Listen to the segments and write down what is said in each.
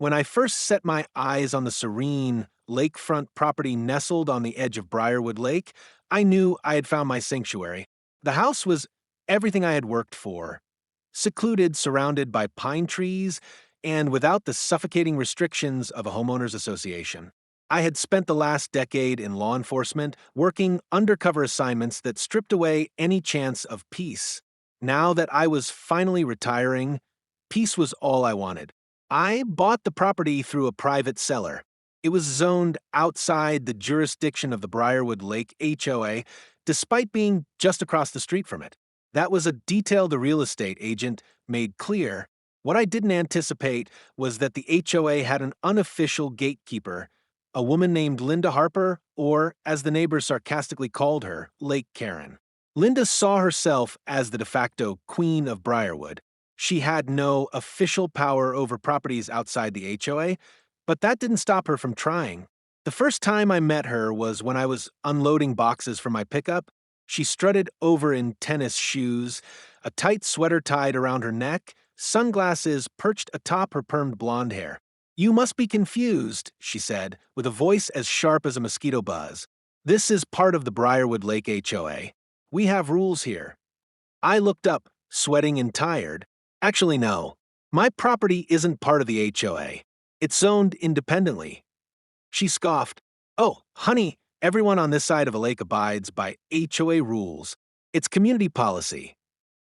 When I first set my eyes on the serene, lakefront property nestled on the edge of Briarwood Lake, I knew I had found my sanctuary. The house was everything I had worked for, secluded, surrounded by pine trees, and without the suffocating restrictions of a homeowners association. I had spent the last decade in law enforcement, working undercover assignments that stripped away any chance of peace. Now that I was finally retiring, peace was all I wanted. I bought the property through a private seller. It was zoned outside the jurisdiction of the Briarwood Lake HOA, despite being just across the street from it. That was a detail the real estate agent made clear. What I didn't anticipate was that the HOA had an unofficial gatekeeper, a woman named Linda Harper, or, as the neighbors sarcastically called her, Lake Karen. Linda saw herself as the de facto queen of Briarwood. She had no official power over properties outside the HOA, but that didn't stop her from trying. The first time I met her was when I was unloading boxes from my pickup. She strutted over in tennis shoes, a tight sweater tied around her neck, sunglasses perched atop her permed blonde hair. "You must be confused," she said, with a voice as sharp as a mosquito buzz. "This is part of the Briarwood Lake HOA. We have rules here." I looked up, sweating and tired. Actually, no. My property isn't part of the HOA. It's zoned independently. She scoffed. "Oh, honey, everyone on this side of a lake abides by HOA rules. It's community policy."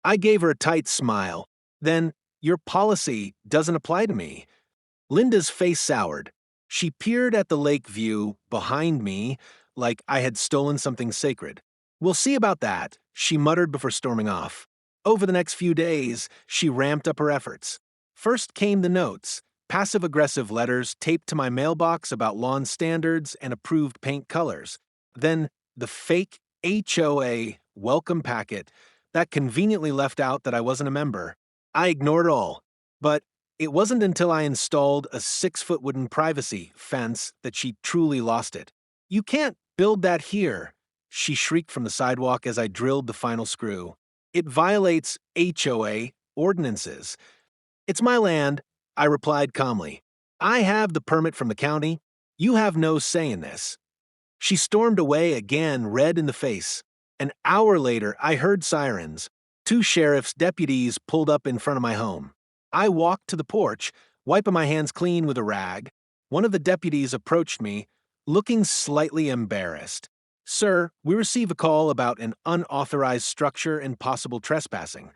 I gave her a tight smile. "Then, your policy doesn't apply to me." Linda's face soured. She peered at the lake view behind me like I had stolen something sacred. "We'll see about that," she muttered before storming off. Over the next few days, she ramped up her efforts. First came the notes, passive-aggressive letters taped to my mailbox about lawn standards and approved paint colors. Then the fake HOA welcome packet that conveniently left out that I wasn't a member. I ignored it all. But it wasn't until I installed a 6-foot wooden privacy fence that she truly lost it. "You can't build that here," she shrieked from the sidewalk as I drilled the final screw. "It violates HOA ordinances." "It's my land," I replied calmly. "I have the permit from the county. You have no say in this." She stormed away again, red in the face. An hour later, I heard sirens. 2 sheriff's deputies pulled up in front of my home. I walked to the porch, wiping my hands clean with a rag. One of the deputies approached me, looking slightly embarrassed. "Sir, we receive a call about an unauthorized structure and possible trespassing."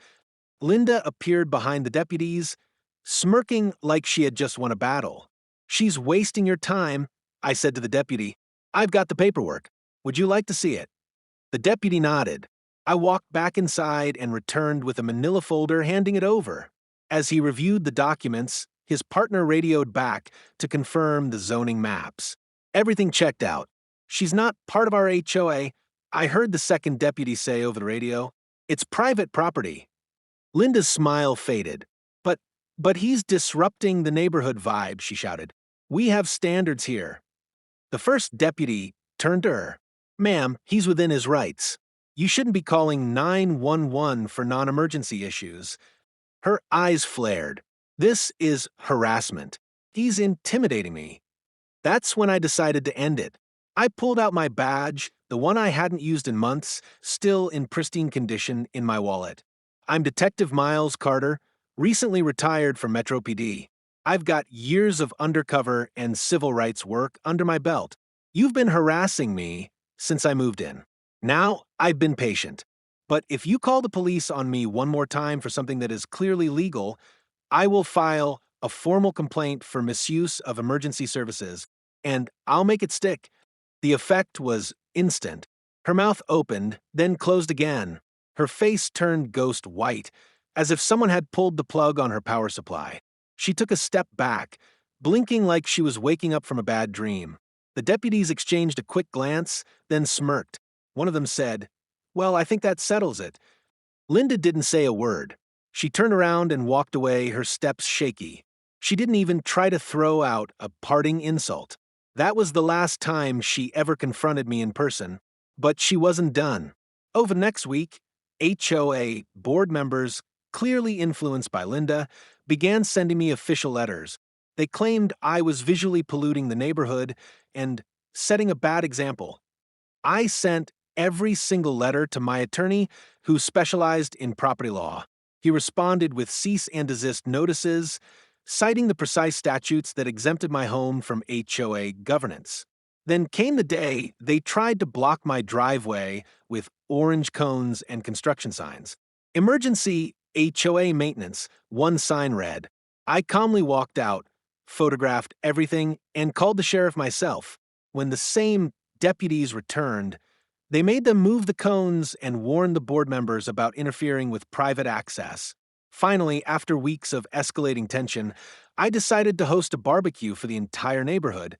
Linda appeared behind the deputies, smirking like she had just won a battle. "She's wasting your time," I said to the deputy. "I've got the paperwork. Would you like to see it?" The deputy nodded. I walked back inside and returned with a manila folder, handing it over. As he reviewed the documents, his partner radioed back to confirm the zoning maps. Everything checked out. "She's not part of our HOA," I heard the second deputy say over the radio. "It's private property." Linda's smile faded. But he's disrupting the neighborhood vibe," she shouted. "We have standards here." The first deputy turned to her. "Ma'am, he's within his rights. You shouldn't be calling 911 for non-emergency issues." Her eyes flared. "This is harassment. He's intimidating me." That's when I decided to end it. I pulled out my badge, the one I hadn't used in months, still in pristine condition in my wallet. "I'm Detective Miles Carter, recently retired from Metro PD. I've got years of undercover and civil rights work under my belt. You've been harassing me since I moved in. Now, I've been patient. But if you call the police on me one more time for something that is clearly legal, I will file a formal complaint for misuse of emergency services, and I'll make it stick." The effect was instant. Her mouth opened, then closed again. Her face turned ghost white, as if someone had pulled the plug on her power supply. She took a step back, blinking like she was waking up from a bad dream. The deputies exchanged a quick glance, then smirked. One of them said, "Well, I think that settles it." Linda didn't say a word. She turned around and walked away, her steps shaky. She didn't even try to throw out a parting insult. That was the last time she ever confronted me in person. But she wasn't done. Over the next week, HOA board members, clearly influenced by Linda, began sending me official letters. They claimed I was visually polluting the neighborhood and setting a bad example. I sent every single letter to my attorney, who specialized in property law. He responded with cease and desist notices, citing the precise statutes that exempted my home from HOA governance. Then came the day they tried to block my driveway with orange cones and construction signs. Emergency HOA maintenance, one sign read. I calmly walked out, photographed everything, and called the sheriff myself. When the same deputies returned, they made them move the cones and warned the board members about interfering with private access. Finally, after weeks of escalating tension, I decided to host a barbecue for the entire neighborhood,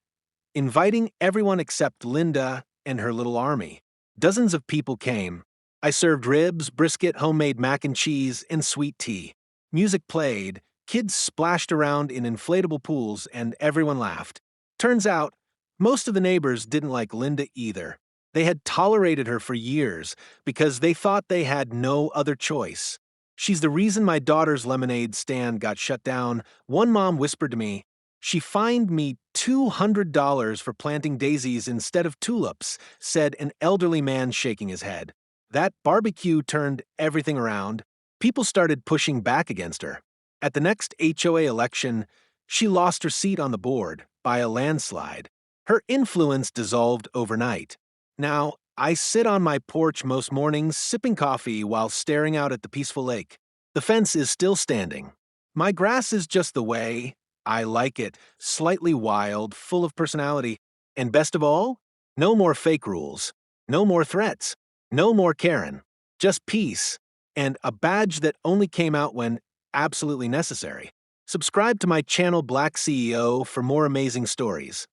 inviting everyone except Linda and her little army. Dozens of people came. I served ribs, brisket, homemade mac and cheese, and sweet tea. Music played, kids splashed around in inflatable pools, and everyone laughed. Turns out, most of the neighbors didn't like Linda either. They had tolerated her for years because they thought they had no other choice. She's the reason my daughter's lemonade stand got shut down. One mom whispered to me, "She fined me $200 for planting daisies instead of tulips," said an elderly man shaking his head. That barbecue turned everything around. People started pushing back against her. At the next HOA election, she lost her seat on the board by a landslide. Her influence dissolved overnight. Now, I sit on my porch most mornings sipping coffee while staring out at the peaceful lake. The fence is still standing. My grass is just the way I like it, slightly wild, full of personality. And best of all, no more fake rules, no more threats, no more Karen, just peace, and a badge that only came out when absolutely necessary. Subscribe to my channel Black CEO for more amazing stories.